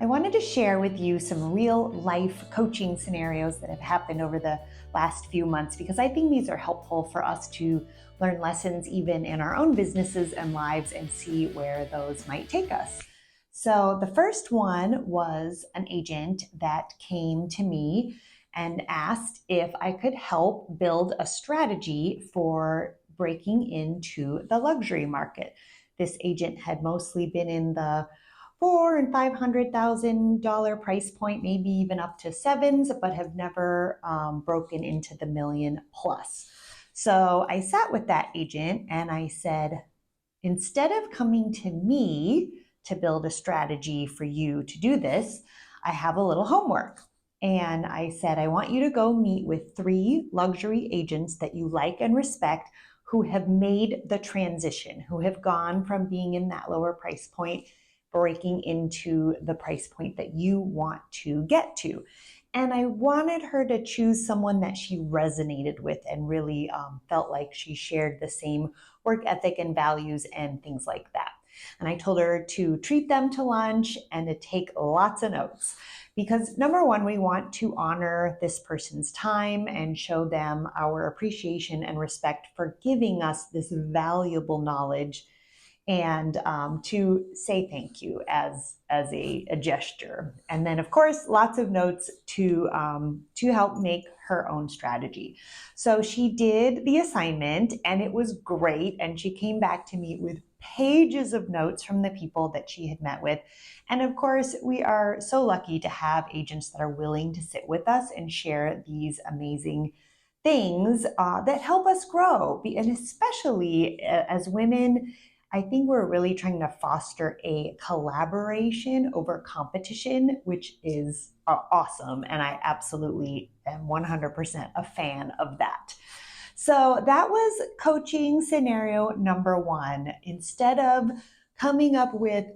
I wanted to share with you some real life coaching scenarios that have happened over the last few months because I think these are helpful for us to learn lessons even in our own businesses and lives and see where those might take us. So the first one was an agent that came to me and asked if I could help build a strategy for breaking into the luxury market. This agent had mostly been in the four and $500,000 price point, maybe even up to sevens, but have never broken into the million plus. So I sat with that agent and I said, instead of coming to me to build a strategy for you to do this, I have a little homework. And I said, I want you to go meet with 3 luxury agents that you like and respect who have made the transition, who have gone from being in that lower price point breaking into the price point that you want to get to. And I wanted her to choose someone that she resonated with and really felt like she shared the same work ethic and values and things like that. And I told her to treat them to lunch and to take lots of notes. Because number one, we want to honor this person's time and show them our appreciation and respect for giving us this valuable knowledge and to say thank you as a gesture. And then, of course, lots of notes to help make her own strategy. So she did the assignment and it was great. And she came back to me with pages of notes from the people that she had met with. And of course, we are so lucky to have agents that are willing to sit with us and share these amazing things that help us grow. And especially as women, I think we're really trying to foster a collaboration over competition, which is awesome. And I absolutely am 100% a fan of that. So that was coaching scenario number 1. Instead of coming up with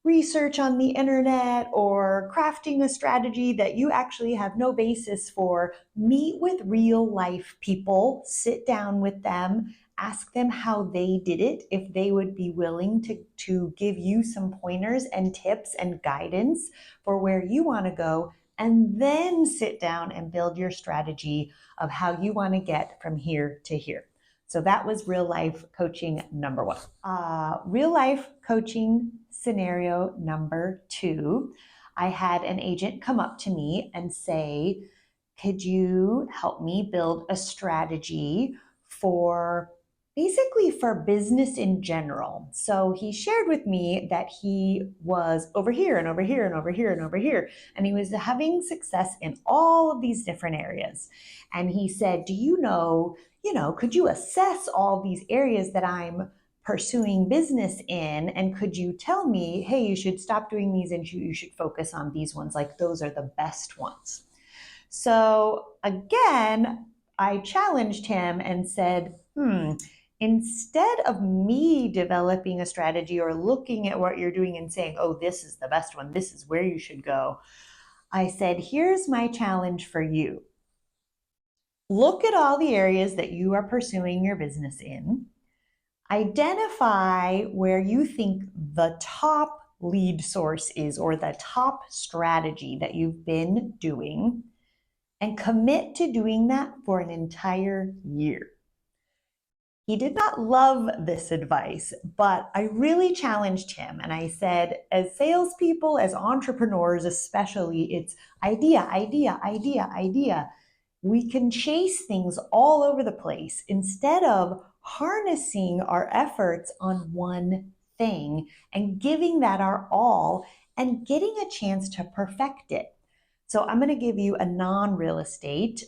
research on the internet or crafting a strategy that you actually have no basis for, meet with real life people, sit down with them, ask them how they did it, if they would be willing to give you some pointers and tips and guidance for where you want to go, and then sit down and build your strategy of how you want to get from here to here. So that was real life coaching number 1. Real life coaching scenario number 2, I had an agent come up to me and say, could you help me build a strategy for basically for business in general? So he shared with me that he was over here and over here and over here and over here, and he was having success in all of these different areas. And he said, do you know, could you assess all these areas that I'm pursuing business in, and could you tell me, hey, you should stop doing these and you should focus on these ones, like those are the best ones. So again, I challenged him and said, instead of me developing a strategy or looking at what you're doing and saying, oh, this is the best one, this is where you should go, I said, here's my challenge for you. Look at all the areas that you are pursuing your business in. Identify where you think the top lead source is or the top strategy that you've been doing, and commit to doing that for an entire year. He did not love this advice, but I really challenged him. And I said, as salespeople, as entrepreneurs especially, it's idea, idea, idea, idea. We can chase things all over the place instead of harnessing our efforts on one thing and giving that our all and getting a chance to perfect it. So I'm going to give you a non-real estate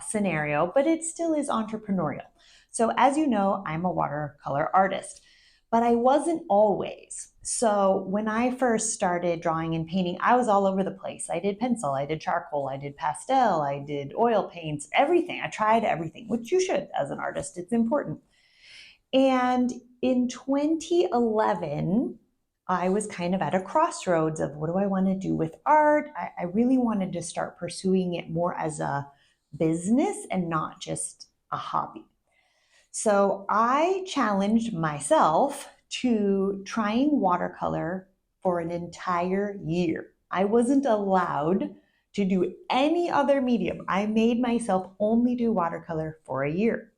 scenario, but it still is entrepreneurial. So as you know, I'm a watercolor artist, but I wasn't always. So when I first started drawing and painting, I was all over the place. I did pencil, I did charcoal, I did pastel, I did oil paints, everything. I tried everything, which you should as an artist. It's important. And in 2011, I was kind of at a crossroads of what do I want to do with art? I really wanted to start pursuing it more as a business and not just a hobby. So I challenged myself to trying watercolor for an entire year. I wasn't allowed to do any other medium. I made myself only do watercolor for a year.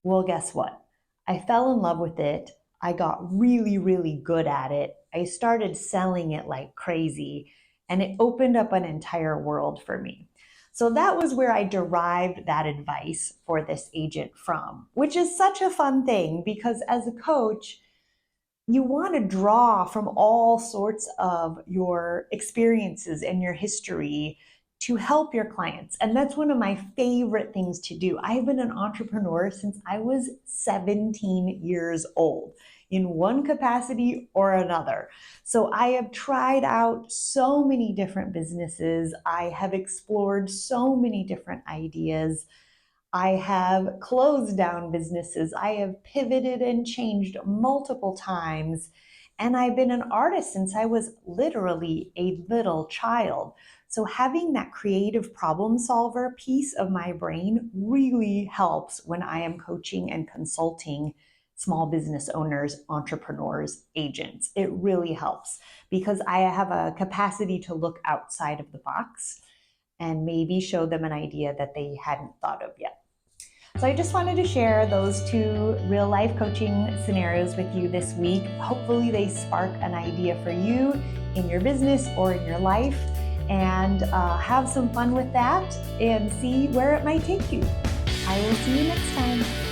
Well, guess what? I fell in love with it. I got really, really good at it. I started selling it like crazy, and it opened up an entire world for me. So that was where I derived that advice for this agent from, which is such a fun thing because as a coach, you want to draw from all sorts of your experiences and your history to help your clients. And that's one of my favorite things to do. I've been an entrepreneur since I was 17 years old in one capacity or another. So I have tried out so many different businesses. I have explored so many different ideas. I have closed down businesses. I have pivoted and changed multiple times. And I've been an artist since I was literally a little child. So having that creative problem solver piece of my brain really helps when I am coaching and consulting small business owners, entrepreneurs, agents. It really helps because I have a capacity to look outside of the box and maybe show them an idea that they hadn't thought of yet. So I just wanted to share those two real life coaching scenarios with you this week. Hopefully they spark an idea for you in your business or in your life, and have some fun with that and see where it might take you. I will see you next time.